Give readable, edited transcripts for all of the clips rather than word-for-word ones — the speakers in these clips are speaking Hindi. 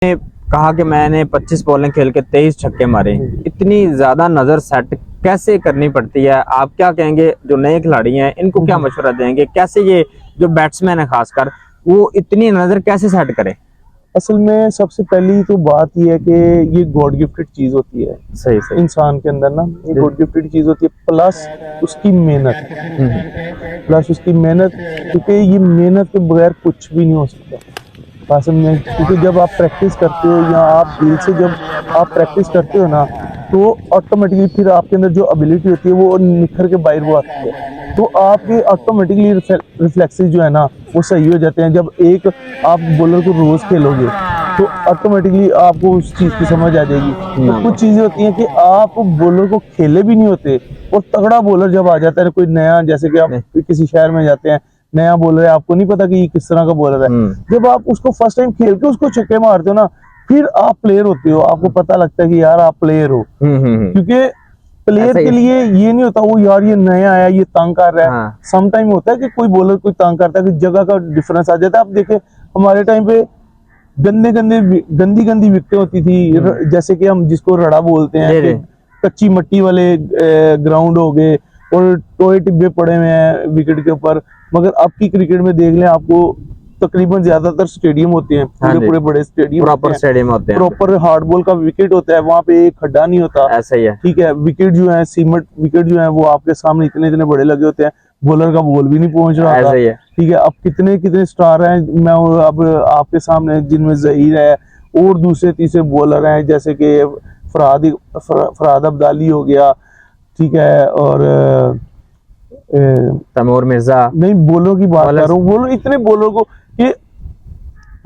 ने कहा कि मैंने 25 बॉलें खेल के 23 छक्के मारे। इतनी ज्यादा नजर सेट कैसे करनी पड़ती है? आप क्या कहेंगे जो नए खिलाड़ी हैं इनको क्या मशवरा देंगे? कैसे ये जो बैट्समैन है खासकर वो इतनी नजर कैसे सेट करे? असल में सबसे पहली तो बात यह है कि ये गॉड गिफ्टेड चीज होती है। सही सही। इंसान के अंदर ना ये गॉड गिफ्टेड चीज होती है, प्लस उसकी मेहनत, क्योंकि ये मेहनत के बगैर कुछ भी नहीं हो सकता असल में। क्योंकि जब आप प्रैक्टिस करते हो या आप दिल से जब आप प्रैक्टिस करते हो ना, तो ऑटोमेटिकली फिर आपके अंदर जो एबिलिटी होती है वो निखर के बाहर वो आती है। तो आपके ऑटोमेटिकली रिफ्लेक्सेस जो है ना वो सही हो जाते हैं। जब एक आप बॉलर को रोज खेलोगे तो ऑटोमेटिकली आपको उस चीज की समझ आ जाएगी। तो कुछ चीजें होती हैं कि आप बॉलर को खेले भी नहीं होते और तगड़ा बॉलर जब आ जाता है कोई नया, जैसे कि आप किसी शहर में जाते हैं, नया बॉलर है, आपको नहीं पता कि ये किस तरह का बॉलर है। जब आप उसको फर्स्ट टाइम खेल के उसको छक्के मारते हो ना, फिर आप प्लेयर होते हो, आपको पता लगता है कि यार आप प्लेयर हो। क्योंकि प्लेयर के लिए ये नहीं होता वो यार ये नया आया ये तंग कर रहा है। सम टाइम होता है कि कोई बॉलर कोई तंग करता है कि जगह का डिफरेंस आ जाता है। आप देखें हमारे टाइम पे गंदी विकेटें होती थी, जैसे कि हम जिसको रड़ा बोलते हैं, कि कच्ची मट्टी वाले ग्राउंड हो गए और टोए टिब्बे पड़े हुए हैं विकेट के ऊपर। मगर अब की क्रिकेट में देख लें, आपको तकरीबन ज्यादातर स्टेडियम होते हैं, पूरे बड़े स्टेडियम, प्रॉपर स्टेडियम होते हैं, प्रॉपर हार्ड बॉल का विकेट होता है, वहाँ पे एक खड्डा नहीं होता। ऐसा ही है। ठीक है, विकेट जो है सीमेंट विकेट जो है वो आपके सामने इतने बड़े लगे होते हैं, बॉलर का बॉल भी नहीं पहुंच रहा था। ठीक है, अब कितने स्टार हैं, मैं अब आपके सामने जिनमें जहीर है और दूसरे तीसरे बॉलर हैं, जैसे कि फरहाद अब्दाली हो गया, ठीक है, और तैमूर मिर्जा। नहीं, बॉलर की बात कर रहा हूँ। बॉलर इतने बॉलर को कि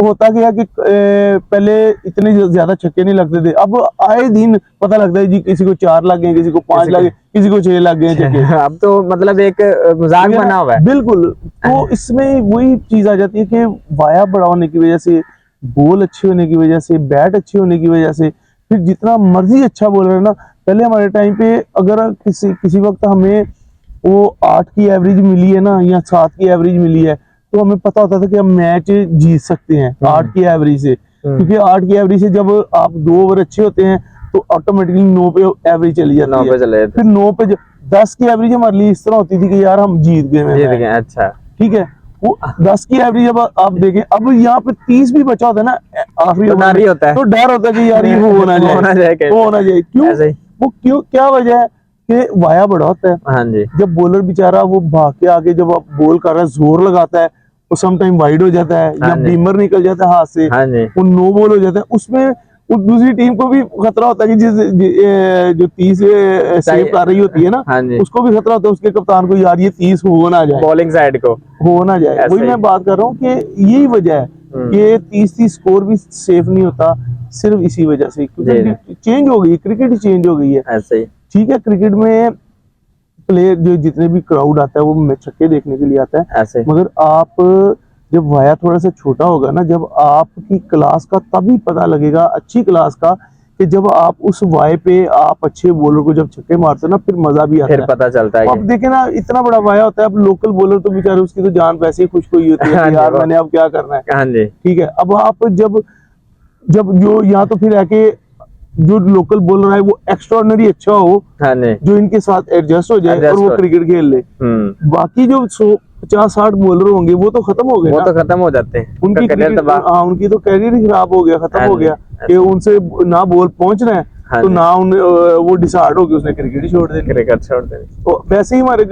होता गया कि पहले इतने ज्यादा छक्के नहीं लगते थे, अब आए दिन पता लगता है जी किसी को 4 लग गए, किसी को 5 लग गए, किसी को 6 लग गए छक्के। अब तो मतलब एक मजाक बना हुआ है। बिल्कुल। तो इसमें वही चीज आ जाती है कि वाया बड़ा होने की वजह से, बॉल अच्छी होने की वजह से, बैट अच्छी होने की वजह से, फिर जितना मर्जी अच्छा बॉलर है ना, पहले हमारे टाइम पे अगर किसी वक्त हमें वो 8 की एवरेज मिली है ना या 7 की एवरेज मिली है, तो हमें पता होता था कि हम मैच जीत सकते हैं 8 की एवरेज से। क्योंकि 8 की एवरेज से जब आप 2 ओवर अच्छे होते हैं तो ऑटोमेटिकली 9 पे एवरेज चली जाती है। फिर 9 पे 10 की एवरेज हमारे लिए इस तरह होती थी कि यार हम जीत गए। अच्छा, ठीक है, वो 10 की एवरेज अब आप देखें, अब यहाँ पे 30 भी बचा होता है ना आखिरी तो डर होता है, तो डर होता है कि यार ये होना जाए। क्यों क्या वजह है कि वाया बड़ा होता है। हाँ जी। जब बॉलर बेचारा वो भाग के आगे जब आप बॉल कर रहा है जोर लगाता है, वो सम टाइम वाइड हो जाता है या बीमर निकल जाता है हाथ से, वो नो बॉल हो जाता है, उसमें वो दूसरी टीम को भी खतरा होता है कि जो 30 सेव कर रही होती है ना, उसको भी खतरा होता है उसके कप्तान को, यार ये 30 हो ना जाए, बॉलिंग साइड को हो ना जाए। वही मैं बात कर रहा हूँ कि यही वजह है कि 30 स्कोर भी सेफ नहीं होता, सिर्फ इसी वजह से, क्योंकि चेंज हो गई, क्रिकेट ही चेंज हो गई है। ऐसे ही। ठीक है, क्रिकेट में प्लेयर जो जितने भी क्राउड आता है वो छक्के देखने के लिए आता है ऐसे। मगर आप जब वाया थोड़ा सा छोटा होगा ना, जब आपकी क्लास का तभी पता लगेगा, अच्छी क्लास का, कि जब आप उस वाय पे आप अच्छे बॉलर को जब छक्के मारते हो ना, फिर मजा भी आता है, पता चलता है। अब देखे ना इतना बड़ा वाया होता है, अब लोकल बॉलर तो बेचारे उसकी तो जान पैसे ही खुश हुई होती है यार मैंने अब क्या करना है। ठीक है, अब आप जब जो यहाँ तो फिर आके जो लोकल बॉलर है वो एक्स्ट्राऑर्डिनरी अच्छा हो, जो इनके साथ एडजस्ट हो जाए और वो क्रिकेट खेल ले। बाकी जो 50-60 बॉलर होंगे वो तो खत्म हो गए, वो तो खत्म हो जाते हैं, उनकी उनकी तो कैरियर ही खराब हो गया, खत्म हो गया कि उनसे ना बॉल पहुंच रहे हैं तो ना वो डिसाइड हो गया उसने क्रिकेट ही छोड़ देनी। तो वैसे ही हमारे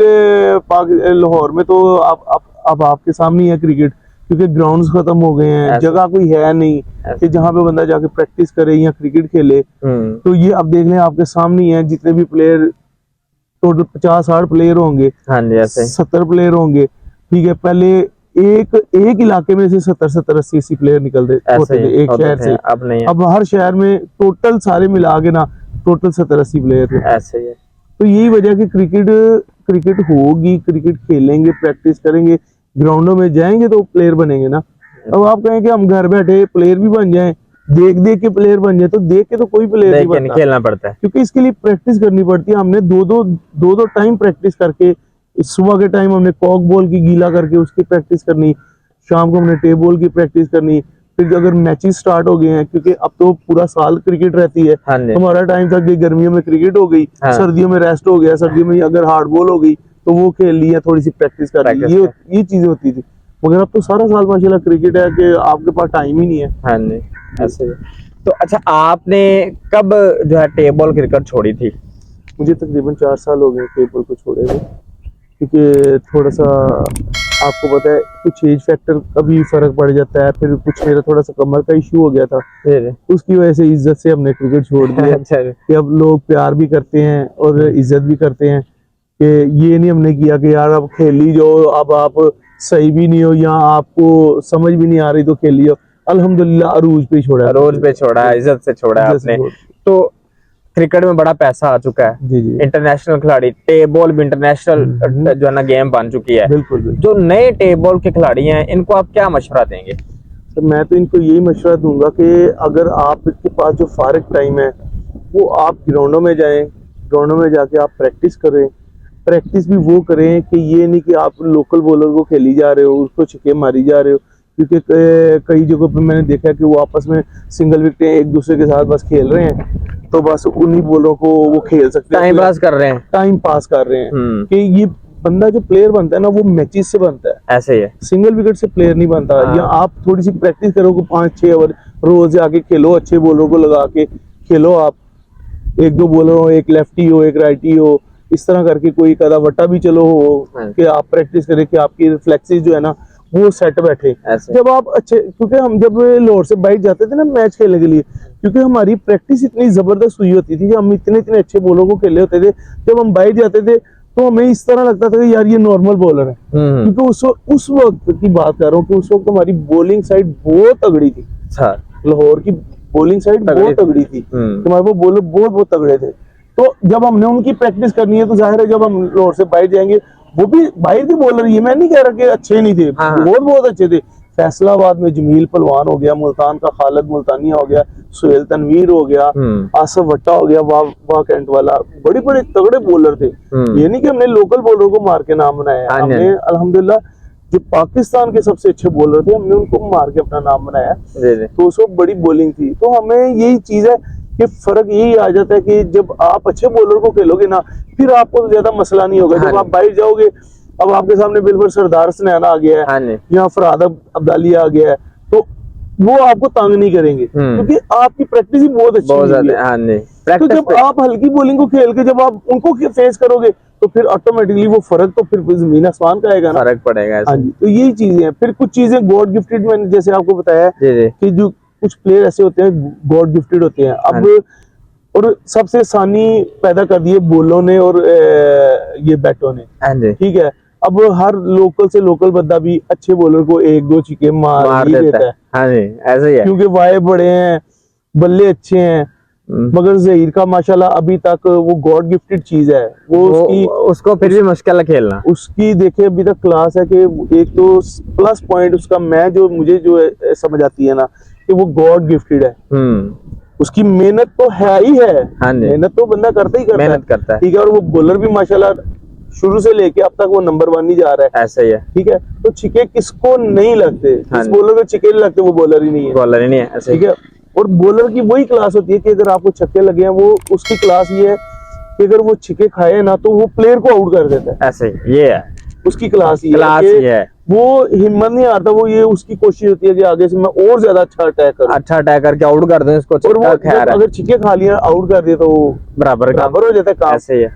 लाहौर में तो अब आपके सामने है क्रिकेट, क्योंकि ग्राउंड्स खत्म हो गए हैं, जगह कोई है नहीं कि जहाँ पे बंदा जाके प्रैक्टिस करे या क्रिकेट खेले। तो ये अब देख लें आपके सामने है, जितने भी प्लेयर टोटल 50-60 प्लेयर होंगे, 70 प्लेयर होंगे। ठीक है, पहले एक इलाके में से 70-80 प्लेयर निकलते होते थे एक शहर से, अब नहीं है। अब हर शहर में टोटल सारे मिला के ना टोटल 70-80 प्लेयर ऐसे ही है। तो यही वजह कि क्रिकेट होगी, क्रिकेट खेलेंगे, प्रैक्टिस करेंगे, ग्राउंडों में जाएंगे तो प्लेयर बनेंगे ना। अब आप कहें कि हम घर बैठे प्लेयर भी बन जाएं, देख के प्लेयर बन जाए, तो देख के तो कोई प्लेयर नहीं बनता, खेलना पड़ता है, क्योंकि इसके लिए प्रैक्टिस करनी पड़ती है। हमने दो टाइम प्रैक्टिस करके, सुबह के टाइम हमने कॉक बॉल की गीला करके उसकी प्रैक्टिस करनी, शाम को हमने टेप बॉल की प्रैक्टिस करनी, फिर अगर मैचेस स्टार्ट हो गए हैं, क्योंकि अब तो पूरा साल क्रिकेट रहती है। हाँ जी। हमारा टाइम था कि गर्मियों में क्रिकेट हो गई, हाँ। सर्दियों में रेस्ट हो गया, सर्दियों में अगर हार्ड बॉल हो गई तो वो खेल लिया, थोड़ी सी प्रैक्टिस कर ली, ये चीजें होती थी। मगर अब तो सारा साल माशाल्लाह क्रिकेट है कि आपके पास टाइम ही नहीं है। हाँ जी, ऐसे ही। तो अच्छा, आपने कब जो है टेबल क्रिकेट छोड़ी थी? मुझे तकरीबन 4 साल हो गए टेबल को छोड़े हुए, क्योंकि थोड़ा सा आपको पता है कुछ एज फैक्टर का भी फर्क पड़ जाता है, फिर कुछ मेरा थोड़ा सा कमर का इशू हो गया था, उसकी वजह से इज्जत से हमने क्रिकेट छोड़ दिया। अच्छा। कि अब लोग प्यार भी करते हैं और इज्जत भी करते हैं, कि ये नहीं हमने किया कि यार अब खेल ही जाओ, अब आप सही भी नहीं हो या आपको समझ भी नहीं आ रही तो खेल लियो। अल्हम्दुलिल्लाह अरूज पे छोड़ा, रोज पे छोड़ा, इज्जत से छोड़ा आपने। तो क्रिकेट में बड़ा पैसा आ चुका है, जी जी, इंटरनेशनल खिलाड़ी, टेबल भी इंटरनेशनल जो है ना गेम बन चुकी है। बिल्कुल बिल्कुल। जो नए टेबल के खिलाड़ी हैं, इनको आप क्या मशवरा देंगे? तो मैं तो इनको यही मशवरा दूंगा कि अगर आपके पास जो फारिग टाइम है वो आप ग्राउंडों में जाएं, ग्राउंडों में जाके आप प्रैक्टिस करें। प्रैक्टिस भी वो करें कि ये नहीं कि आप लोकल बॉलर को खेली जा रहे हो, उसको छक्के मारी जा रहे हो, क्योंकि कई जगहों पे मैंने देखा है कि वो आपस में सिंगल विकेट एक दूसरे के साथ बस खेल रहे हैं, तो बस उन्हीं बॉलरों को वो खेल सकते हैं, टाइम पास कर रहे हैं, टाइम पास कर रहे हैं। कि ये बंदा जो प्लेयर बनता है ना वो मैचेस से बनता है, ऐसे ही है, सिंगल विकेट से प्लेयर नहीं बनता। हाँ। या आप थोड़ी सी प्रैक्टिस करोगे 5-6 ओवर रोज आके खेलो, अच्छे बॉलर को लगा के खेलो, आप 1-2 बॉलर हो, एक लेफ्टी हो एक राइटी हो, इस तरह करके कोई कदा वट्टा भी चलो हो, कि आप प्रैक्टिस करें कि आपकी रिफ्लेक्सेस जो है ना वो सेट बैठे। जब आप अच्छे, क्योंकि हम जब लाहौर से बाहर जाते थे ना मैच खेलने के लिए, क्योंकि हमारी प्रैक्टिस इतनी जबरदस्त हुई होती थी कि हम इतने इतने अच्छे बॉलर को खेले होते थे, जब हम बाहर जाते थे तो हमें इस तरह लगता था कि यार ये नॉर्मल बॉलर है। क्योंकि उस वक्त की बात कर रहा हूँ कि उस वक्त हमारी बॉलिंग साइड बहुत तगड़ी थी, लाहौर की बॉलिंग साइड बहुत तगड़ी थी, हमारे वो बॉलर बहुत बहुत तगड़े थे। तो जब हमने उनकी प्रैक्टिस करनी है तो जाहिर है जब हम लाहौर से बाहर जाएंगे, वो भी बाहर के बॉलर, ये मैं नहीं कह रहा कि अच्छे नहीं थे, बहुत बहुत अच्छे थे। फैसलाबाद में जमील पहलवान हो गया, मुल्तान का खालिद मुल्तानिया हो गया, सुहेल तनवीर हो गया, आसिफ भट्टा हो गया, वाह कैंट वाला, बड़े बड़े तगड़े बॉलर थे। ये नहीं कि हमने लोकल बॉलर को मार के नाम बनाया, हमने अल्हम्दुलिल्लाह जो पाकिस्तान के सबसे अच्छे बॉलर थे हमने उनको मार के अपना नाम बनाया। तो उस वक्त बड़ी बॉलिंग थी। तो हमें यही चीज है कि फर्क यही आ जाता है कि जब आप अच्छे बॉलर को खेलोगे ना, फिर आपको तो ज्यादा मसला नहीं होगा। जब आप बाहर जाओगे, अब आपके सामने बिल्कुल सरदार सुनैना आ गया है या फरहाद अब्दाली आ गया है, तो वो आपको तंग नहीं करेंगे, क्योंकि आपकी प्रैक्टिस ही बहुत अच्छी है। तो जब आप हल्की बॉलिंग को खेल के जब आप उनको फेस करोगे तो फिर ऑटोमेटिकली वो फर्क तो फिर जमीन आसमान का आएगा ना, फर्क पड़ेगा। हाँ जी, तो यही चीजें हैं। फिर कुछ चीजें गॉड गिफ्टेड, मैंने जैसे आपको बताया कि जो कुछ प्लेयर ऐसे होते हैं गॉड गिफ्टेड होते हैं। अब और सबसे आसानी पैदा कर दी है बॉलों ने और ये बैटों ने, ठीक है। अब हर लोकल से लोकल बंदा भी अच्छे बॉलर को 1-2 छिके मार ही देता है। हाँ जी, ऐसे ही है, क्योंकि वाए बड़े हैं, बल्ले अच्छे हैं। मगर जहीर का माशाल्लाह अभी तक वो गॉड गिफ्टेड चीज है, वो उसको फिर भी मुश्किल है खेलना। उसकी देखिए अभी तक क्लास है कि एक तो प्लस पॉइंट उसका मुझे जो समझ आती है ना कि वो गॉड गिफ्टेड है। उसकी मेहनत तो है ही है, मेहनत तो बंदा करता ही करता है, ठीक है। और वो बॉलर भी माशाल्लाह शुरू से लेके अब तक वो नंबर 1 ही जा रहा है, ऐसा ही है, ठीक है। तो छिके किसको नहीं लगते, जिस बॉलर को छिके नहीं लगते वो बॉलर ही नहीं है, ठीक है। और बॉलर की वही क्लास होती है कि अगर आपको छक्के लगे हैं, वो उसकी क्लास ये है कि अगर वो छिके खाए ना तो वो प्लेयर को आउट कर देता है, ऐसे ये है उसकी क्लास ये है। वो हिम्मत नहीं आता, वो ये उसकी कोशिश होती है कि आगे से मैं और ज्यादा अच्छा अटैक करके आउट कर दूं इसको। और वो अगर छिके खा लिया आउट कर दिया तो वो बराबर हो जाता है काम, ऐसे ही है।